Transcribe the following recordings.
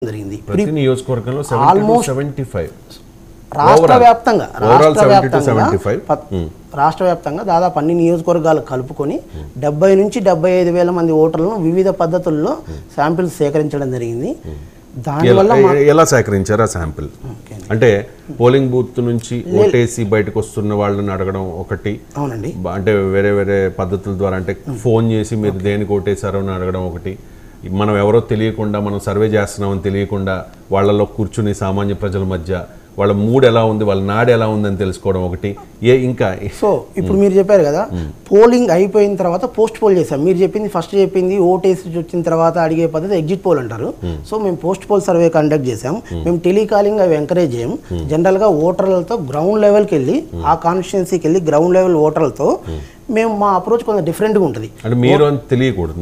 జరిగింది. ప్రతి నియోజకవర్గంలో ఆల్మోస్ట్ 75 రాష్ట్ర వ్యాప్తంగా దాదాపు అన్ని నియోజకవర్గాలు కలుపుకొని 70 నుంచి 75 వేల మంది ఓటర్లను వివిధ పద్ధతుల్లో శాంపిల్స్ సేకరించడం జరిగింది. దానివల్ల ఎలా సేకరించారు ఆ శాంపిల్? అంటే పోలింగ్ బూత్ నుంచి ఓటేసి బయటకు వస్తున్న వాళ్ళని అడగడం ఒకటి, అవునండి, అంటే వేరే వేరే పద్ధతుల ద్వారా, అంటే ఫోన్ చేసి మీరు దేనికి ఓటేసారో అని అడగడం ఒకటి, మనం ఎవరో తెలియకుండా మనం సర్వే చేస్తున్నామని తెలియకుండా వాళ్ళలో కూర్చుని సామాన్య ప్రజల మధ్య వాళ్ళ మూడ్ ఎలా ఉంది, వాళ్ళ నాడు ఎలా ఉందని తెలుసుకోవడం ఒకటి. ఇంకా సో ఇప్పుడు మీరు చెప్పారు కదా, పోలింగ్ అయిపోయిన తర్వాత పోస్ట్ పోల్ చేశాం. మీరు చెప్పింది ఫస్ట్ చెప్పింది ఓటేసి వచ్చిన తర్వాత అడిగే పద్ధతి ఎగ్జిట్ పోల్ అంటారు. సో మేము పోస్ట్ పోల్ సర్వే కండక్ట్ చేసాం. మేము టెలికాలింగ్ అవి ఎంకరేజ్ చేయం. జనరల్గా ఓటర్లతో గ్రౌండ్ లెవెల్కి వెళ్ళి ఆ కాన్స్టిట్యున్సీకి వెళ్ళి గ్రౌండ్ లెవెల్ ఓటర్లతో మేము మా అప్రోచ్ కొంచెం డిఫరెంట్గా ఉంటుంది. అంటే మీరు అని తెలియకూడదు,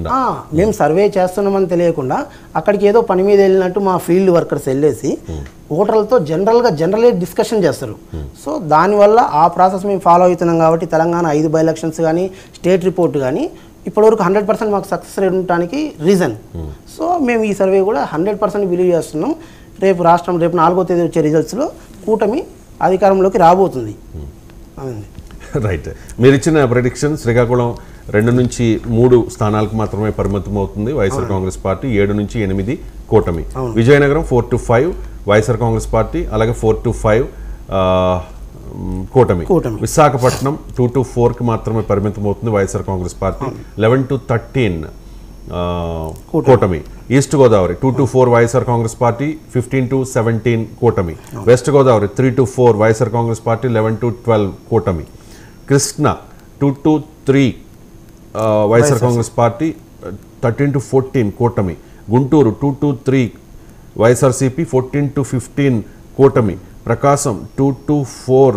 మేము సర్వే చేస్తున్నామని తెలియకుండా అక్కడికి ఏదో పని మీద వెళ్ళినట్టు మా ఫీల్డ్ వర్కర్స్ వెళ్ళేసి ఓటర్లతో జనరల్గా డిస్కషన్ చేస్తారు. సో దానివల్ల ఆ ప్రాసెస్ మేము ఫాలో అవుతున్నాం కాబట్టి తెలంగాణ 5 బై ఎలక్షన్స్ కానీ స్టేట్ రిపోర్ట్ కానీ ఇప్పటివరకు 100% మాకు సక్సెస్ రేట్ ఉండటానికి రీజన్. సో మేము ఈ సర్వే కూడా 100% బిలీవ్ చేస్తున్నాం. రేపు 4వ తేదీ వచ్చే రిజల్ట్స్లో కూటమి అధికారంలోకి రాబోతుంది. రైట్. మీరు ఇచ్చిన ప్రెడిక్షన్ శ్రీకాకుళం 2 నుంచి 3 స్థానాలకు మాత్రమే పరిమితం అవుతుంది వైఎస్ఆర్ కాంగ్రెస్ పార్టీ, 7 నుంచి 8 కూటమి. Vizianagaram 4 to 5 YSR Congress party, అలాగే 4 to 5 కూటమి. విశాఖపట్నం 2 to 4కి మాత్రమే పరిమితం అవుతుంది వైఎస్ఆర్ కాంగ్రెస్ పార్టీ, 11 to 13 కూటమి. East Godavari 2 to 4 YSR Congress party, 15 to 17 కూటమి. West Godavari 3 to 4 YSR Congress party, 11 to 12 కూటమి. Krishna 2 to 3 YSR Congress party, 13 to 14 కూటమి. గుంటూరు 2 to 3 వైఎస్ఆర్సీపీ, 14 to 15 కూటమి. ప్రకాశం 2 to 4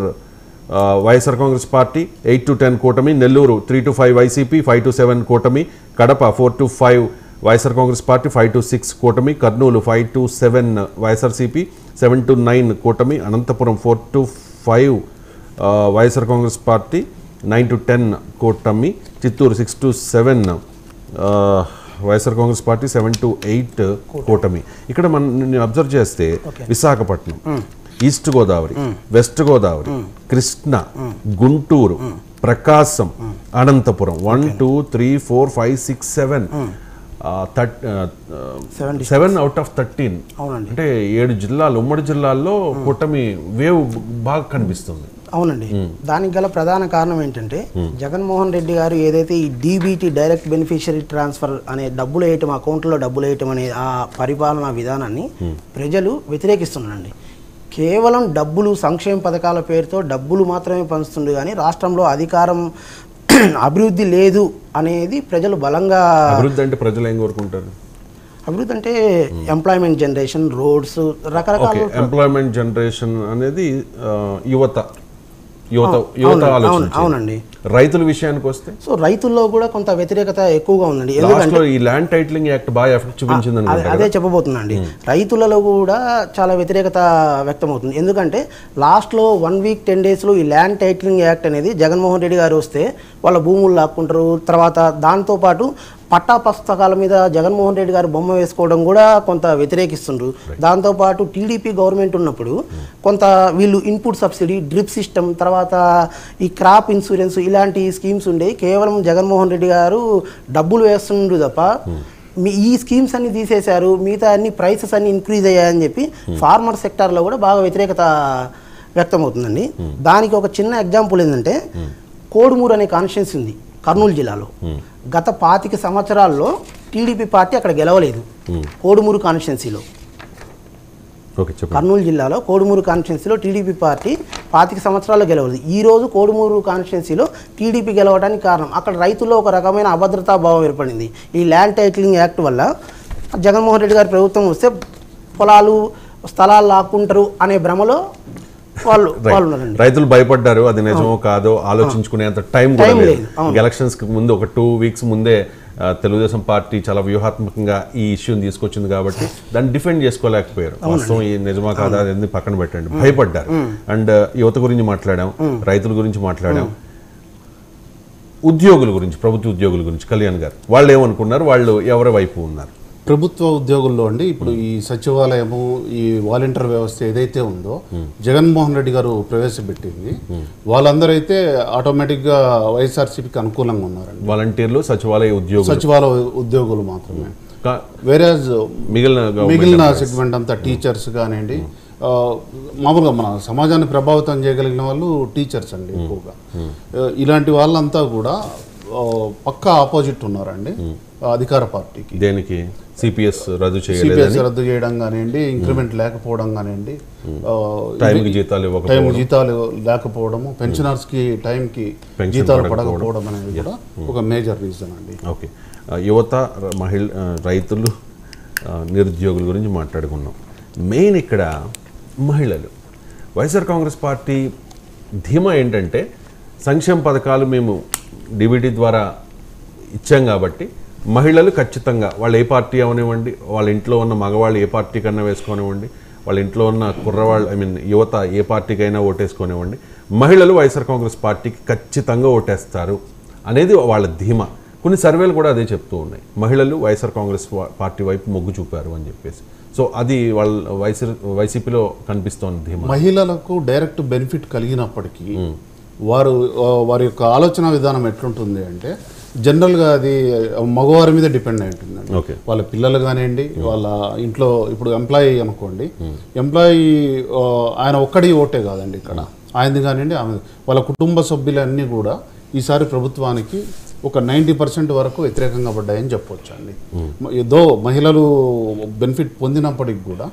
YSR Congress party, 8 to 10 కూటమి. నెల్లూరు 3 to 5 వైసీపీ, 5 to 7 కూటమి. Kadapa 4 to 5 YSR Congress party, 5 to 6 కూటమి. కర్నూలు 5 to 7 వైఎస్ఆర్సీపీ, 7 to 9 కూటమి. Anantapur 4 to 5 YSR Congress party, 9 to 10 కూటమి. Chittoor 6 to 7 YSR Congress party, 7 to 8 కూటమి. ఇక్కడ మనం అబ్జర్వ్ చేస్తే Visakhapatnam, east Godavari, west Godavari, Krishna, Guntur, Prakasam, Anantapur 1 2 3 4 5 6 7 7 out of 13. అంటే 7 జిల్లాలు, ఉమ్మడి జిల్లాల్లో కూటమి వేవ్ బాగా కనిపిస్తుంది. అవునండి. దానికి గల ప్రధాన కారణం ఏంటంటే జగన్మోహన్ రెడ్డి గారు ఏదైతే ఈ డీబీటీ డైరెక్ట్ బెనిఫిషియరీ ట్రాన్స్ఫర్ అనే డబ్బులు వేయటం, అకౌంట్లో డబ్బులు వేయటం అనే ఆ పరిపాలనా విధానాన్ని ప్రజలు వ్యతిరేకిస్తున్నారండి. కేవలం డబ్బులు, సంక్షేమ పథకాల పేరుతో డబ్బులు మాత్రమే పంచుతుంది కానీ రాష్ట్రంలో అధికారం, అభివృద్ధి లేదు అనేది ప్రజలు బలంగా. అభివృద్ధి అంటే ప్రజలు ఏం కోరుకుంటారు? అభివృద్ధి అంటే ఎంప్లాయ్మెంట్ జనరేషన్, రోడ్స్, రకరకాల ఎంప్లాయ్మెంట్ జనరేషన్ అనేది యువత ఆలోచన. అవునండి. రైతుల విషయానికి వస్తే సో రైతుల్లో కూడా కొంత వ్యతిరేకత ఎక్కువగా ఉందండి. ఎందుకంటే ఈ ల్యాండ్ టైటిలింగ్ యాక్ట్ బాగా ఎఫెక్ట్ చూపించింది. అదే చెప్పబోతుందండి. రైతులలో కూడా చాలా వ్యతిరేకత వ్యక్తమవుతుంది. ఎందుకంటే లాస్ట్లో 1 week 10 daysలో ఈ ల్యాండ్ టైటిలింగ్ యాక్ట్ అనేది జగన్మోహన్ రెడ్డి గారు వస్తే వాళ్ళ భూములు లాక్కుంటారు. తర్వాత దాంతోపాటు పట్టా పుస్తకాల మీద జగన్మోహన్ రెడ్డి గారు బొమ్మ వేసుకోవడం కూడా కొంత వ్యతిరేకిస్తుండ్రు. దాంతోపాటు టీడీపీ గవర్నమెంట్ ఉన్నప్పుడు కొంత వీళ్ళు ఇన్పుట్ సబ్సిడీ, డ్రిప్ సిస్టమ్, తర్వాత ఈ క్రాప్ ఇన్సూరెన్స్ ఇలాంటి స్కీమ్స్ ఉండేవి. కేవలం జగన్మోహన్ రెడ్డి గారు డబ్బులు వేస్తుండ్రు తప్ప ఈ స్కీమ్స్ అన్ని తీసేశారు, మిగతా అన్ని ప్రైసెస్ అన్ని ఇంక్రీజ్ అయ్యాయని చెప్పి ఫార్మర్ సెక్టార్లో కూడా బాగా వ్యతిరేకత వ్యక్తమవుతుందండి. దానికి ఒక చిన్న ఎగ్జాంపుల్ ఏంటంటే కోడుమూరు అనే కాన్స్టిట్యున్సీ ఉంది కర్నూలు జిల్లాలో. గత 25 సంవత్సరాల్లో టీడీపీ పార్టీ అక్కడ గెలవలేదు. కోడుమూరు కాన్స్టిట్యున్సీలో, కర్నూలు జిల్లాలో కోడుమూరు కాన్స్టిట్యున్సీలో టీడీపీ పార్టీ 25 సంవత్సరాల్లో గెలవలేదు. ఈరోజు కోడుమూరు కాన్స్టిట్యున్సీలో టీడీపీ గెలవడానికి కారణం అక్కడ రైతుల్లో ఒక రకమైన అభద్రతా భావం ఏర్పడింది. ఈ ల్యాండ్ టైటిలింగ్ యాక్ట్ వల్ల జగన్మోహన్ రెడ్డి గారి ప్రభుత్వం వస్తే పొలాలు, స్థలాలు లాక్కుంటారు అనే భ్రమలో రైతులు భయపడ్డారు. అది నిజమో కాదో ఆలోచించుకునేంత టైం కూడా లేదు. ఎలక్షన్స్ కి ముందు ఒక 2 weeks ముందే తెలుగుదేశం పార్టీ చాలా వ్యూహాత్మకంగా ఈ ఇష్యూని తీసుకొచ్చింది కాబట్టి దాన్ని డిఫెండ్ చేసుకోలేకపోయారు. వాస్తవం ఈ నిజమా కాదా అనేది పక్కన పెట్టండి, భయపడ్డారు. అండ్ యువత గురించి మాట్లాడాం, రైతుల గురించి మాట్లాడాం, ఉద్యోగుల గురించి, ప్రభుత్వ ఉద్యోగుల గురించి కళ్యాణ్ గారు వాళ్ళు ఏమనుకున్నారు, వాళ్ళు ఎవరి వైపు ఉన్నారు? ప్రభుత్వ ఉద్యోగుల్లో అండి ఇప్పుడు ఈ సచివాలయము ఈ వాలంటీర్ వ్యవస్థ ఏదైతే ఉందో జగన్మోహన్ రెడ్డి గారు ప్రవేశపెట్టింది వాళ్ళందరూ అయితే ఆటోమేటిక్గా వైఎస్ఆర్సీపీకి అనుకూలంగా ఉన్నారండి. వాలంటీర్లు సచివాలయ ఉద్యోగులు మాత్రమే. కా- వేరే మిగిలిన government సెగ్మెంట్ అంతా టీచర్స్ కానివ్వండి, మామూలుగా మన సమాజాన్ని ప్రభావితం చేయగలిగిన వాళ్ళు టీచర్స్ అండి ఎక్కువగా. ఇలాంటి వాళ్ళంతా కూడా పక్కా ఆపోజిట్ ఉన్నారండి అధికార పార్టీకి. దేనికి సిపిఎస్ రద్దు సిపిఎస్ చేయలేదు, రద్దు చేయడం కానివ్వండి, ఇంక్రిమెంట్ లేకపోవడం కానివ్వండి, టైంకి జీతాలు ఇవ్వకపోవడం, జీతాలు లేకపోవడము, పెన్షనర్స్ కి టైంకి పెన్షన్ జీతాలు పడకపోవడం పడకపోవడం అనేది కూడా ఒక మేజర్ రీజన్ అండి. ఓకే, యువత, రైతులు, నిరుద్యోగుల గురించి మాట్లాడుకున్నాం. మెయిన్ ఇక్కడ మహిళలు. వైఎస్ఆర్ కాంగ్రెస్ పార్టీ ధీమా ఏంటంటే సంక్షేమ పథకాలు మేము డిబిటీ ద్వారా ఇచ్చాం కాబట్టి మహిళలు ఖచ్చితంగా వాళ్ళు ఏ పార్టీ అవనివ్వండి, వాళ్ళ ఇంట్లో ఉన్న మగవాళ్ళు ఏ పార్టీ కన్నా వేసుకోనివ్వండి, వాళ్ళ ఇంట్లో ఉన్న కుర్రవాళ్ళు యువత ఏ పార్టీకైనా ఓటేసుకోనివ్వండి, మహిళలు వైఎస్ఆర్ కాంగ్రెస్ పార్టీకి ఖచ్చితంగా ఓటేస్తారు అనేది వాళ్ళ ధీమా. కొన్ని సర్వేలు కూడా అదే చెప్తూ ఉన్నాయి, మహిళలు వైఎస్ఆర్ కాంగ్రెస్ పార్టీ వైపు మొగ్గు చూపారు అని చెప్పేసి. సో అది వాళ్ళ వైసీపీలో కనిపిస్తోంది ధీమా. మహిళలకు డైరెక్ట్ బెనిఫిట్ కలిగినప్పటికీ వారి యొక్క ఆలోచన విధానం ఎట్లుంటుంది అంటే జనరల్గా అది మగవారి మీద డిపెండ్ అయి ఉంటుందండి. ఓకే, వాళ్ళ పిల్లలు కానివ్వండి, వాళ్ళ ఇంట్లో ఇప్పుడు ఎంప్లాయీ అనుకోండి, ఎంప్లాయీ ఆయన ఒక్కడి ఓటే కాదండి ఇక్కడ, ఆయనది కానివ్వండి, ఆమె వాళ్ళ కుటుంబ సభ్యులన్నీ కూడా ఈసారి ప్రభుత్వానికి ఒక 90% వరకు వ్యతిరేకంగా పడ్డాయని చెప్పొచ్చు అండి. ఏదో మహిళలు బెనిఫిట్ పొందినప్పటికి కూడా